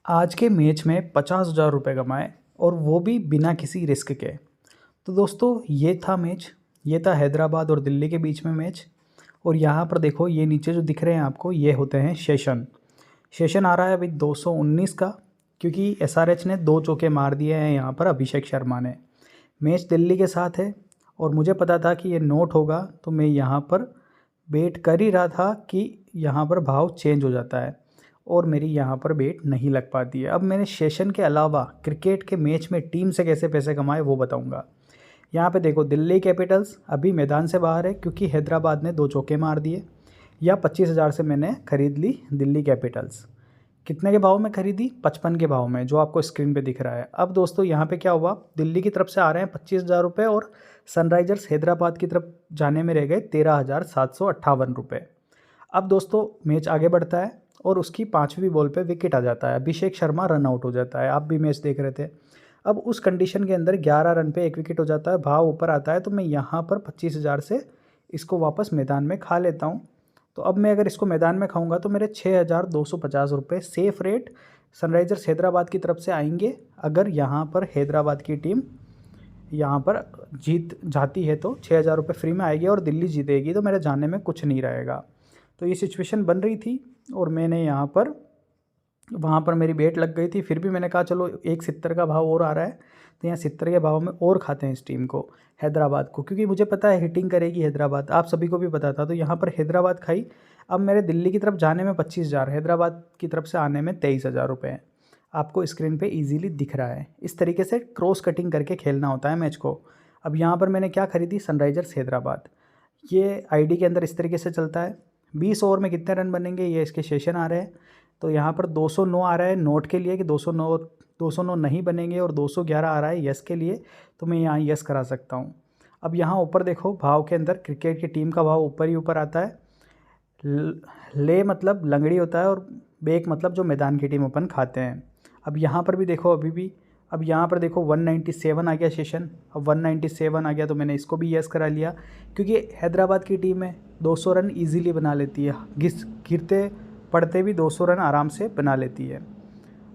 आज के मैच में 50,000 रुपये कमाए और वो भी बिना किसी रिस्क के। तो दोस्तों ये था मैच, ये था हैदराबाद और दिल्ली के बीच में मैच। और यहाँ पर देखो ये नीचे जो दिख रहे हैं आपको ये होते हैं सेशन। सेशन आ रहा है अभी 219 का, क्योंकि एसआरएच ने 2 चौके मार दिए हैं यहाँ पर अभिषेक शर्मा ने। मैच दिल्ली के साथ है और मुझे पता था कि ये नोट होगा, तो मैं यहाँ पर वेट कर ही रहा था कि यहाँ पर भाव चेंज हो जाता है और मेरी यहाँ पर बेट नहीं लग पाती है। अब मैंने सेशन के अलावा क्रिकेट के मैच में टीम से कैसे पैसे कमाए वो बताऊँगा। यहाँ पे देखो दिल्ली कैपिटल्स अभी मैदान से बाहर है क्योंकि हैदराबाद ने 2 चौके मार दिए। या 25,000 से मैंने खरीद ली दिल्ली कैपिटल्स। कितने के भाव में खरीदी? 55 के भाव में, जो आपको स्क्रीन पे दिख रहा है। अब दोस्तों यहाँ पे क्या हुआ, दिल्ली की तरफ से आ रहे हैं 25,000 रुपये और सनराइजर्स हैदराबाद की तरफ जाने में रह गए 13,758 रुपये। अब दोस्तों मैच आगे बढ़ता है और उसकी 5वीं बॉल पे विकेट आ जाता है, अभिषेक शर्मा रन आउट हो जाता है। आप भी मैच देख रहे थे। अब उस कंडीशन के अंदर 11 रन पे 1 विकेट हो जाता है, भाव ऊपर आता है, तो मैं यहाँ पर 25,000 से इसको वापस मैदान में खा लेता हूँ। तो अब मैं अगर इसको मैदान में खाऊंगा तो मेरे 6,250 रुपये सेफ रेट सनराइजर्स हैदराबाद की तरफ से आएंगे। अगर यहाँ पर हैदराबाद की टीम यहाँ पर जीत जाती है तो 6,000 रुपये फ्री में आएगी, और दिल्ली जीतेगी तो मेरे जाने में कुछ नहीं रहेगा। तो ये सिचुएशन बन रही थी और मैंने यहाँ पर वहाँ पर मेरी बेट लग गई थी। फिर भी मैंने कहा चलो 170 का भाव और आ रहा है तो यहाँ 70 के भाव में और खाते हैं इस टीम को, हैदराबाद को, क्योंकि मुझे पता है हिटिंग करेगी हैदराबाद, आप सभी को भी पता था। तो यहाँ पर हैदराबाद खाई। अब मेरे दिल्ली की तरफ जाने में 25,000, हैदराबाद की तरफ से आने में 23,000 रुपये हैं। आपको स्क्रीन पे इजीली दिख रहा है। इस तरीके से क्रॉस कटिंग करके खेलना होता है मैच को। अब यहाँ पर मैंने क्या खरीदी, सनराइजर्स हैदराबाद। ये आईडी के अंदर इस तरीके से चलता है। 20 ओवर में कितने रन बनेंगे ये इसके सेशन आ रहे हैं। तो यहाँ पर 209 आ रहा है नोट के लिए कि 209 नहीं बनेंगे, और 211 आ रहा है यस के लिए, तो मैं यहाँ यस करा सकता हूँ। अब यहाँ ऊपर देखो भाव के अंदर क्रिकेट की टीम का भाव ऊपर ही ऊपर आता है। ले मतलब लंगड़ी होता है और बेक मतलब जो मैदान की टीम अपन खाते हैं। अब यहाँ पर भी देखो अभी भी, अब यहाँ पर देखो 197 आ गया सेशन। अब 197 आ गया तो मैंने इसको भी यस करा लिया, क्योंकि हैदराबाद की टीम है 200 रन इजीली बना लेती है, गिरते पड़ते भी 200 रन आराम से बना लेती है।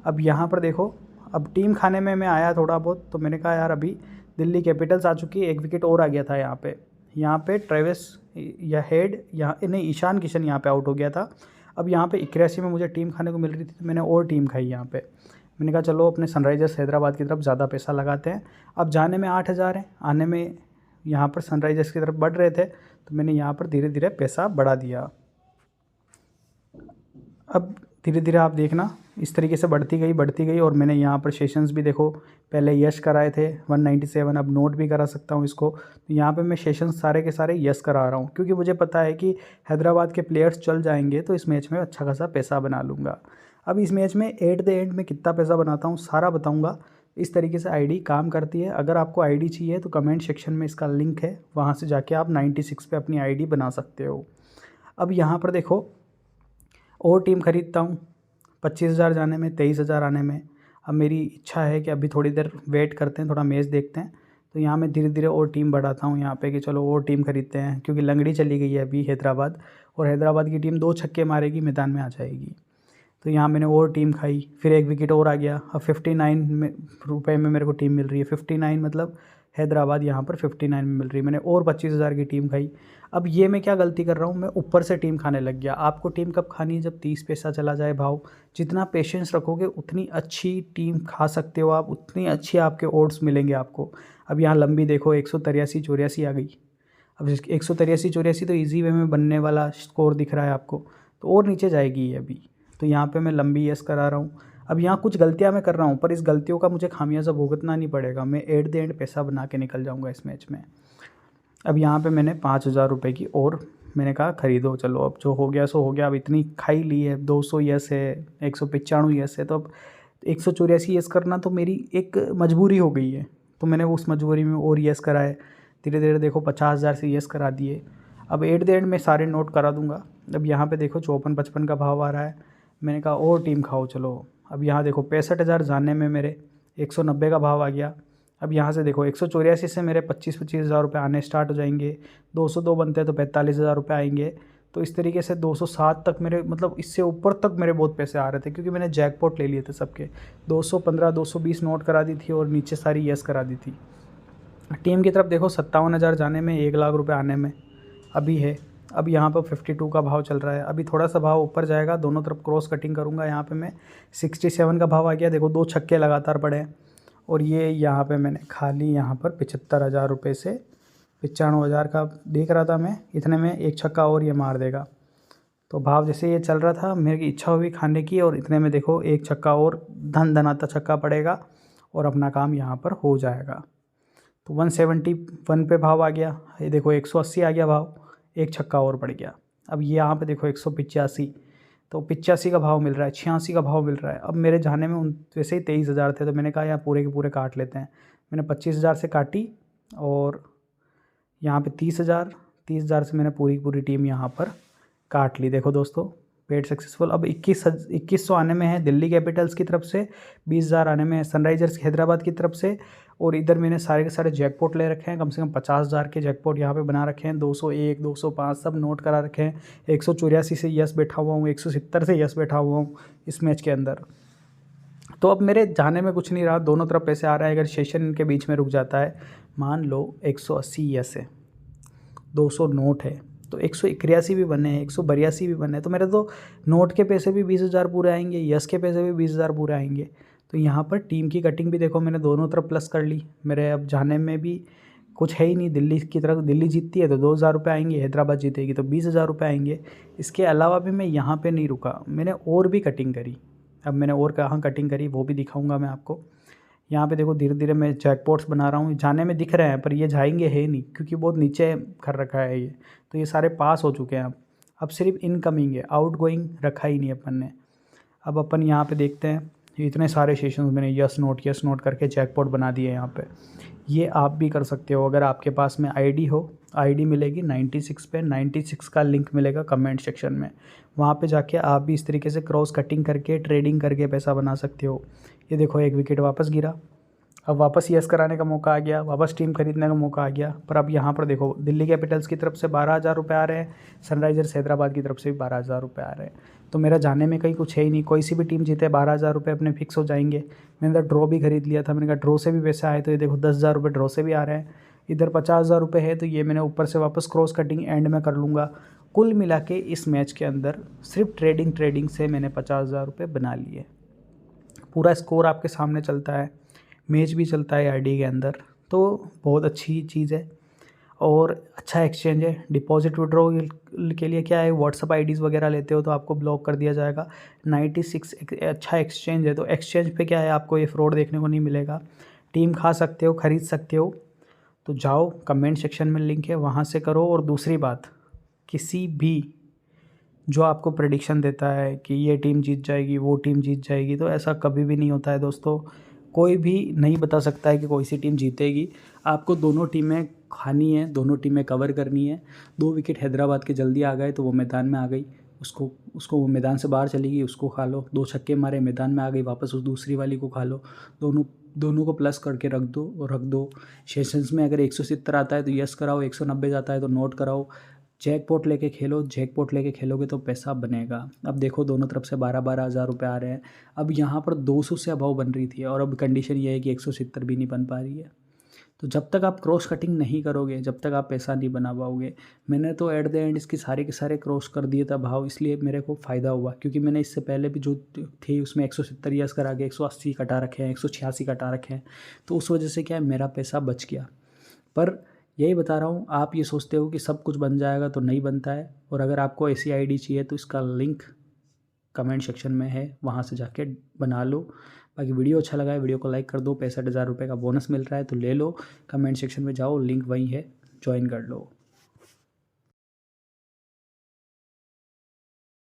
अब यहाँ पर देखो, अब टीम खाने में मैं आया थोड़ा बहुत, तो मैंने कहा यार अभी दिल्ली कैपिटल्स आ चुकी है, 1 विकेट और आ गया था यहाँ पे ट्रेविस या हेड यहाँ नहीं ईशान किशन यहाँ पे आउट हो गया था। अब यहाँ पे 81 में मुझे टीम खाने को मिल रही थी तो मैंने और टीम खाई यहाँ पे। मैंने कहा चलो अपने सनराइजर्स हैदराबाद की तरफ ज़्यादा पैसा लगाते हैं। अब जाने में 8,000 है, आने में यहाँ पर सनराइजर्स की तरफ बढ़ रहे थे, तो मैंने यहाँ पर धीरे धीरे पैसा बढ़ा दिया। अब धीरे धीरे आप देखना इस तरीके से बढ़ती गई और मैंने यहाँ पर सेशंस भी देखो, पहले यश कराए थे 197, अब नोट भी करा सकता हूँ इसको। तो यहाँ पे मैं सेशंस सारे के सारे यस करा रहा हूँ, क्योंकि मुझे पता है कि हैदराबाद के प्लेयर्स चल जाएंगे तो इस मैच में अच्छा खासा पैसा बना लूँगा। अब इस मैच में एट द एंड में कितना पैसा बनाता हूँ सारा बताऊँगा। इस तरीके से आईडी काम करती है। अगर आपको आईडी चाहिए तो कमेंट सेक्शन में इसका लिंक है, वहाँ से जाके आप 96 पे अपनी आईडी बना सकते हो। अब यहाँ पर देखो और टीम खरीदता हूँ, 25,000 जाने में 23,000 आने में। अब मेरी इच्छा है कि अभी थोड़ी देर वेट करते हैं, थोड़ा मैच देखते हैं। तो यहाँ मैं धीरे धीरे और टीम बढ़ाता हूँ यहाँ पे कि चलो और टीम खरीदते हैं, क्योंकि लंगड़ी चली गई है अभी हैदराबाद, और हैदराबाद की टीम 2 छक्के मारेगी मैदान में आ जाएगी। तो यहाँ मैंने और टीम खाई, फिर 1 विकेट और आ गया। अब 59 रुपये में मेरे को टीम मिल रही है, 59 मतलब हैदराबाद यहाँ पर 59 में मिल रही है। मैंने और 25,000 की टीम खाई। अब ये मैं क्या गलती कर रहा हूँ, मैं ऊपर से टीम खाने लग गया। आपको टीम कब खानी है, जब 30 पैसा चला जाए भाव। जितना पेशेंस रखोगे उतनी अच्छी टीम खा सकते हो आप, उतनी अच्छी आपके ओड्स मिलेंगे आपको। अब यहाँ लंबी देखो 183-84 आ गई। अब 183-84 तो ईजी वे में बनने वाला स्कोर दिख रहा है आपको, तो और नीचे जाएगी ये अभी। तो यहाँ पे मैं लंबी यस करा रहा हूँ। अब यहाँ कुछ गलतियाँ मैं कर रहा हूँ, पर इस गलतियों का मुझे खामियाजा भुगतना नहीं पड़ेगा। मैं एट द एंड पैसा बना के निकल जाऊँगा इस मैच में। अब यहाँ पे मैंने 5,000 रुपये की और मैंने कहा ख़रीदो, चलो अब जो हो गया सो हो गया। अब इतनी खाई ली है, 200 यस है, 195 यस है, तो अब 184 यस करना तो मेरी एक मजबूरी हो गई है। तो मैंने उस मजबूरी में और यस कराए। धीरे धीरे देखो 50,000 से यस करा दिए। अब एट द एंड में सारे नोट करा दूंगा। अब यहाँ पे देखो 54-55 का भाव आ रहा है। मैंने कहा और टीम खाओ चलो। अब यहाँ देखो 65,000 जानने में मेरे 190 का भाव आ गया। अब यहाँ से देखो 184 से मेरे 25,000 रुपये आने स्टार्ट हो जाएंगे। 202 बनते हैं तो 45,000 रुपये आएंगे। तो इस तरीके से 207 तक मेरे, मतलब इससे ऊपर तक मेरे बहुत पैसे आ रहे थे, क्योंकि मैंने जैकपॉट ले लिए थे सबके। 215 220 नोट करा दी थी और नीचे सारी यस करा दी थी। टीम की तरफ देखो 57,000 जाने में 1 लाख रुपए आने में अभी है। अब यहाँ पर 52 का भाव चल रहा है, अभी थोड़ा सा भाव ऊपर जाएगा, दोनों तरफ क्रॉस कटिंग करूँगा। यहाँ पे मैं 67 का भाव आ गया, देखो 2 छक्के लगातार पड़े हैं। और ये यहाँ पे मैंने खाली यहाँ पर 75,000 रुपये से 95,000 का देख रहा था मैं, इतने में एक छक्का और ये मार देगा। तो भाव जैसे ये चल रहा था, मेरी इच्छा हुई खाने की, और इतने में देखो एक छक्का और धन धनाता छक्का पड़ेगा और अपना काम यहाँ पर हो जाएगा। तो 171 पे भाव आ गया, ये देखो 180 आ गया भाव, एक छक्का और पड़ गया। अब ये यहाँ पे देखो 185, तो 85 का भाव मिल रहा है, 86 का भाव मिल रहा है। अब मेरे जाने में वैसे ही 23,000 थे, तो मैंने कहा यार पूरे के पूरे काट लेते हैं। मैंने 25,000 से काटी और यहाँ पे 30,000 से मैंने पूरी टीम यहाँ पर काट ली। देखो दोस्तों, पेड सक्सेसफुल। अब 2100 आने में है दिल्ली कैपिटल्स की तरफ से, 20,000 आने में है सनराइजर्स हैदराबाद की तरफ से। और इधर मैंने सारे के सारे जैकपॉट ले रखे हैं, कम से कम 50,000 के जैकपॉट यहाँ पे बना रखे हैं। 201 205 सब नोट करा रखे हैं। 184 से यस बैठा हुआ हूँ, 170 से यस बैठा हुआ हूँ इस मैच के अंदर। तो अब मेरे जाने में कुछ नहीं रहा, दोनों तरफ पैसे आ रहे हैं। अगर सेशन इनके बीच में रुक जाता है, मान लो 180 यस है, 200 नोट है, तो 181 भी बने हैं, 182 भी बने हैं, तो मेरे तो नोट के पैसे भी 20,000 पूरे आएंगे, यस के पैसे भी 20,000 पूरे आएंगे। तो यहाँ पर टीम की कटिंग भी देखो मैंने दोनों तरफ प्लस कर ली। मेरे अब जाने में भी कुछ है ही नहीं, दिल्ली की तरफ, दिल्ली जीतती है तो 2,000 रुपये आएंगे, हैदराबाद जीतेगी तो 20,000 रुपये आएंगे। इसके अलावा भी मैं यहाँ पे नहीं रुका, मैंने और भी कटिंग करी। अब मैंने और कहाँ कटिंग करी वो भी दिखाऊंगा मैं आपको। यहाँ पे देखो धीरे धीरे मैं जैकपॉट्स बना रहा हूँ, जाने में दिख रहे हैं पर ये जाएंगे है नहीं, क्योंकि बहुत नीचे कर रखा है ये। तो ये सारे पास हो चुके हैं। अब सिर्फ इनकमिंग है, आउट गोइंग रखा ही नहीं अपन ने। अब अपन यहाँ पे देखते हैं, इतने सारे सेशंस मैंने यस नोट करके जैकपॉट बना दिए यहाँ पे। ये आप भी कर सकते हो, अगर आपके पास में आईडी हो। आईडी मिलेगी 96 पे, 96 का लिंक मिलेगा कमेंट सेक्शन में, वहाँ पे जाके आप भी इस तरीके से क्रॉस कटिंग करके ट्रेडिंग करके पैसा बना सकते हो। ये देखो एक विकेट वापस गिरा, अब वापस यस कराने का मौका आ गया, वापस टीम खरीदने का मौका आ गया। पर अब यहाँ पर देखो दिल्ली कैपिटल्स की तरफ से 12,000 रुपये आ रहे हैं, सनराइजर्स हैदराबाद की तरफ से भी 12,000 रुपये आ रहे हैं। तो मेरा जाने में कहीं कुछ है ही नहीं, कोई सी भी टीम जीते 12,000 रुपये अपने फिक्स हो जाएंगे। मैंने तो ड्रॉ भी खरीद लिया था, मैंने कहा ड्रॉ से भी पैसे आए, तो ये देखो 10,000 रुपये ड्रॉ से भी आ रहे हैं। इधर 50,000 रुपये है, तो ये मैंने ऊपर से वापस क्रॉस कटिंग एंड में कर लूँगा। कुल मिला के इस मैच के अंदर सिर्फ ट्रेडिंग से मैंने 50,000 रुपये बना लिए। पूरा स्कोर आपके सामने चलता है, मैच भी चलता है आईडी के अंदर, तो बहुत अच्छी चीज़ है और अच्छा एक्सचेंज है। डिपॉजिट विड्रॉ के लिए क्या है, व्हाट्सअप आईडीज़ वगैरह लेते हो तो आपको ब्लॉक कर दिया जाएगा। 96 अच्छा एक्सचेंज है, तो एक्सचेंज पे क्या है, आपको ये फ्रॉड देखने को नहीं मिलेगा। टीम खा सकते हो, ख़रीद सकते हो, तो जाओ कमेंट सेक्शन में लिंक है, वहाँ से करो। और दूसरी बात, किसी भी जो आपको प्रेडिक्शन देता है कि ये टीम जीत जाएगी, वो टीम जीत जाएगी, तो ऐसा कभी भी नहीं होता है दोस्तों। कोई भी नहीं बता सकता है कि कोई सी टीम जीतेगी। आपको दोनों टीमें खानी है, दोनों टीमें कवर करनी है। 2 विकेट हैदराबाद के जल्दी आ गए तो वो मैदान में आ गई, उसको वो मैदान से बाहर चली गई, उसको खा लो। 2 छक्के मारे, मैदान में आ गई, वापस उस दूसरी वाली को खा लो। दोनों को प्लस करके रख दो। सेशंस में अगर 170 आता है तो यस कराओ, 190 जाता है तो नोट कराओ। जैकपॉट लेके खेलोगे तो पैसा बनेगा। अब देखो दोनों तरफ से 12-12 हज़ार रुपये आ रहे हैं। अब यहाँ पर 200 से अभाव बन रही थी और अब कंडीशन ये है कि 170 भी नहीं बन पा रही है। तो जब तक आप क्रॉस कटिंग नहीं करोगे, जब तक आप पैसा नहीं बना पाओगे। मैंने तो एट द एंड इसके सारे के सारे क्रॉस कर दिए था भाव, इसलिए मेरे को फ़ायदा हुआ, क्योंकि मैंने इससे पहले भी जो थे उसमें 170 यस करा के 180 कटा रखे हैं, 186 कटा रखे हैं, तो उस वजह से क्या है, मेरा पैसा बच गया। पर यही बता रहा हूँ, आप ये सोचते हो कि सब कुछ बन जाएगा, तो नहीं बनता है। और अगर आपको ऐसी आईडी चाहिए तो इसका लिंक कमेंट सेक्शन में है, वहाँ से जाके बना लो। बाकी वीडियो अच्छा लगा है, वीडियो को लाइक कर दो। 65,000 रुपये का बोनस मिल रहा है तो ले लो। कमेंट सेक्शन में जाओ, लिंक वहीं है, ज्वाइन कर लो।